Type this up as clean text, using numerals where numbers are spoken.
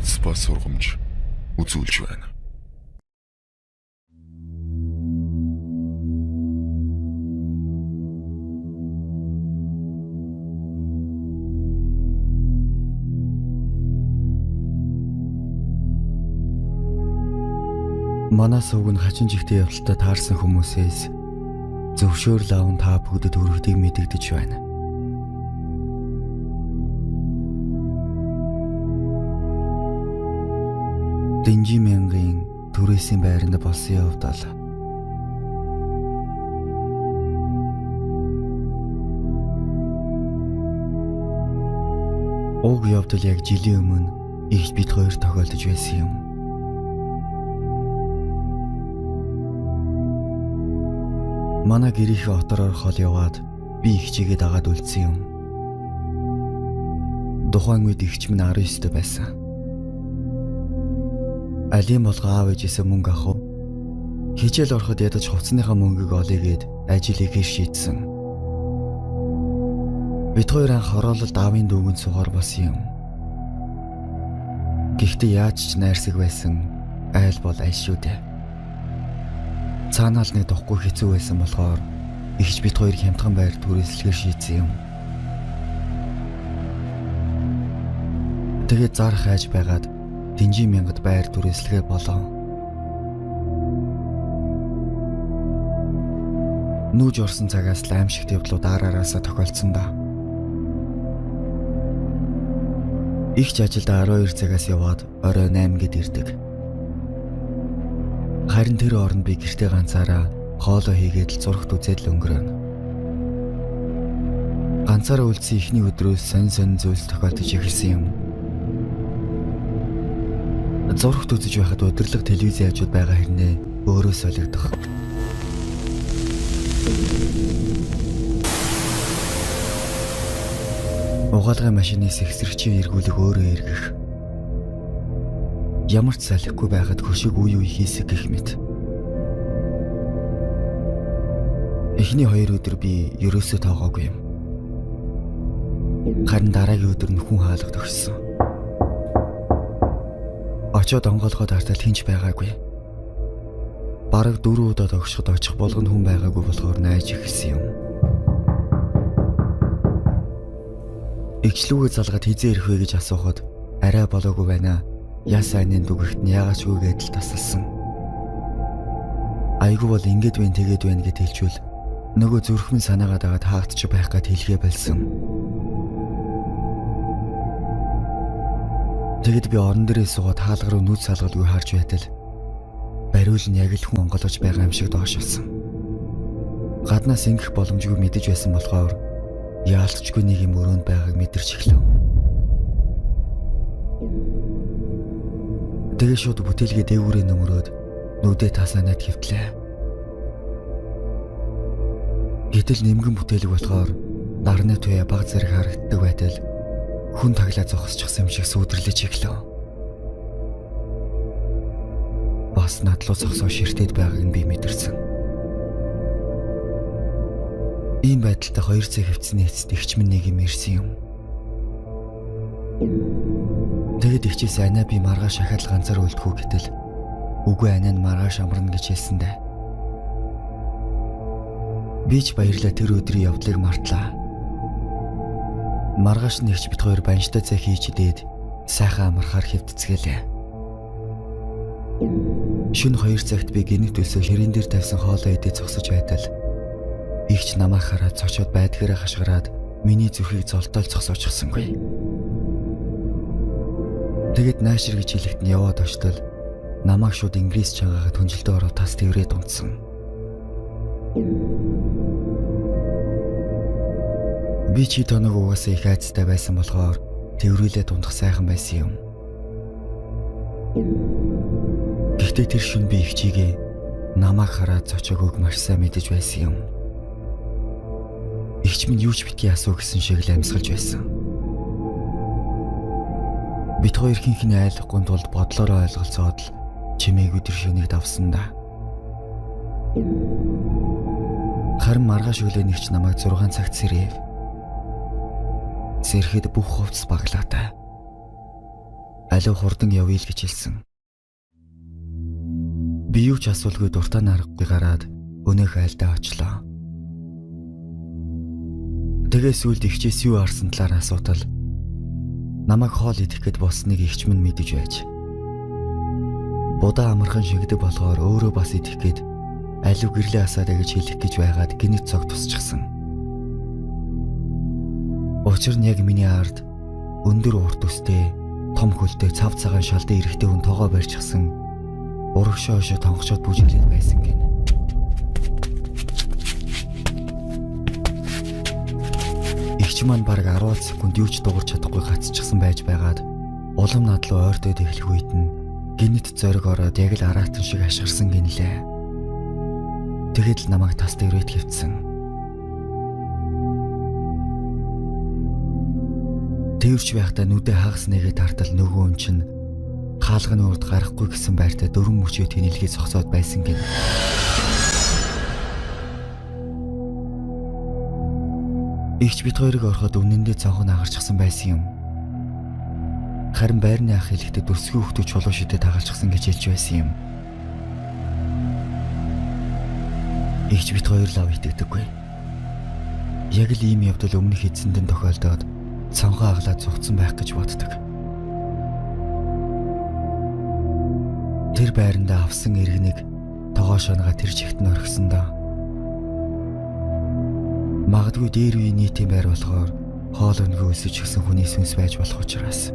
айдас ба сургамж үзүүлж байна. Манай сувг нь хачин жигтэй явдалтай таарсан хүмүүсээс зөвшөөрөл аван та бүгдэд өргөдгийг мэдэгдэж байна. Дэнжи мянгийн түрээсийн байранд болсон явдал. Уг явдал яг жилийн өмнө их бид хоёр тохиолдож байсан юм. Манай гэрийнхээ отороор хол яваад би их чигээ дагаад үлдсэн юм. Тухайн үед ихч минь 19 байсан. Алим болго аав ээжээсээ мөнгө авах. Хичээл ороход ядаж хувцсныхаа мөнгөг олъё гэд ажил хийх шийдсэн. Бид хоёр анх хороололд аавын дүүгэнд суугаар болсон юм. Гэхдээ яаж ч найрсаг байсан айл бол аль шүү дээ. Цаанаал нэг дохгүй хэцүү байсан болохоор ихч бид хоёр хямдхан байр түрээслэхээр шийдсэн юм. Тэгээд зар хайж байгаад Дэнжи мянгад байр түрээслэгээ болов. Нүүж орсон цагаас л аимшигт явдлууд араасаа тохиолдсон да. Ихч ажилдаа 12 цагаас яваад орой 8 гэд ирдэг. Харин тэр оронд би гэртээ ганцаараа хоолоо хийгээд л зурагт үзээд л өнгөрөөнө. Ганцаараа үлдсэн ихний өдрөөс сонин зүйлс тохиолдож эхэлсэн юм. Зурагт үзэж байхад удирдлага телевизийн хажууд байгаа хэрнээ өөрөө солигдох. Угаалгын машины сэгсрэгчийн эргүүлэг өөрөө эргэх. Ямар ч салхигүй байхад хөшиг үе хийсэг гэх мэт. Эхний 2 өдөр би ерөөсөө тоогоогүй юм. Харин дараагийн өдөр нөхөн хаалга төгссөн. Очоод онгоолгоод хартал хинч байгаагүй. Бараг 4 удаа тогшоход очих болгоно хүн байгаагүй болохоор найж эхэлсэн юм. Игчлүүгээ залгаад хизээ ирэх вэ гэж асуухад арай болоогүй байна. Ясааны дүгэгт нь яагаад ч үгээд л тасалсан. Айгу бол ингэж байна тэгээд байна гэд хэлжүүл нөгөө зүрхмэн санаагаа дагаад хаагдчих байх гэд хэлхээ болсон. Тэгэд би орон дээрээ суугаад хаалга руу нүд салгалгүй харж байтал бариул нь яг л хүн онгоолж байгаа юм шиг доошилсан. Гаднаас ингэх боломжгүй мэдэж байсан болохоор яалтчгүй нэг юм өрөөнд байгааг мэдэрч эхлэв. Тэгээ шууд бүтээлгээ дээгүүрээ нөмрөөд нүдээ тасаанаад хэвтлээ. Гэтэл нэмгэн бүтээлэг болохоор нарны туяа баг зэрэг харагддаг байтал хүн таглаа зогсчихсан юм шиг сүудэрлэж эхлэв. Бас надлуу зогсоо ширтээд байгааг нь би мэдэрсэн. Ийм байдалтай 2 цаг хэвцсэний эцэст ихч минь нэг юм ирсэн юм. Тэгэд ихчээс анаа би маргааш шахаад ганцаар үлдэхүү гэтэл үгүй анаа нь маргааш амарна гэж хэлсэндээ. Би ч баярлаа тэр өдрийн явдлыг мартлаа. Маргааш нь ихч бид хоёр банштай цай хийж идээд сайхан амархаар хэвтцгэлээ. Шөнө 2 цагт би гинэт өсөө хэрэн дээр тавьсан хоолоо идээд зогсож байтал ихч намайг хараад цочоод байдгаараа хашгираад миний зүрхийг золтоол зогсоочихсангүй. Тэгэд наашир гэж хэлэхэд нь яваад очтол намайг шууд ингээс чангаахад хүнжилтөд ороод тас тэрврээд унтсан. Би чи тоног угаасаа их айцтай байсан болохоор тэрврүүлээд унтах сайхан байсан юм. Гэхдээ тэр шөнө би их чигээ намайг хараад зочоогүйг маш сайн мэдэж байсан юм. Ихч минь юу ч битгий асуу гэсэн шиг л амьсгалж байсан. Бид хоёр хинхний айлахгүй тулд бодлороо ойлголцоод л чимээг өдөр шөнөгийг давсан да. Харин маргааш өглөө нэгч намайг 6 цагт сэрээв. Сэрхэд бүх хувцас баглаатай. Алив хурдан явъя л гэж хэлсэн. Би юу ч асуулгүй дуртай нарахгүй гараад өнөөхөө айлдаа очлоо. Тэгээ сүүлд ихчээс юу харсан талаар асуудал намайг хоол идэх гээд болсныг ихч минь мэдэж байж. Будаа амархан шигдэг болохоор өөрөө бас идэх гээд алив гэрлээ асаадаа гэж хэлэх гэж байгаад гинэт цог тусчихсан. Учир нь яг миний ард өндөр урт үстэй том хөлтэй цав цагаан шалдан эрэхтэй хүн тоогоо барьчихсан урагшаа ошоо тонгочоод бүжиглээд байсан гин. Игч маань бараг 10 секунд юу ч дуурч чадахгүй гацчихсан байж байгаад улам над руу ойртоод эхлэх үед нь гинэт зориг ороод яг л араатан шиг ашгарсан гинлээ. Тэгэд л намайг тас дээрээ хэвтсэн. Тэрч байхдаа нүдээ хагас нэгээ тартал нөгөө хүн чинь хаалганы урд гарахгүй гэсэн байртаа дөрвөн мөчөө тэнэлгээ зогсоод байсан гин. Игч бит хоёрыг ороход үнэндээ цонхон агарчихсан байсан юм. Харин байрны ах хэлэхдээ дүрсгүй хөвтөж чулуу шидэд тагалчихсан гэж хэлж байсан юм. Игч бит хоёр лав итгэдэггүй. Яг л ийм явдал өмнөх эзэндэн тохиолдоод цонхоо аглаад зугцсан байх гэж боддог. Тэр байранда авсан иргэнийг тогоо шанагаа тэр чигт нь орхисон доо. Магадгүй дээр үе нийтийн байр болохоор хоол өнгөө өсөж гисэн хүний сүнс байж болох учраас.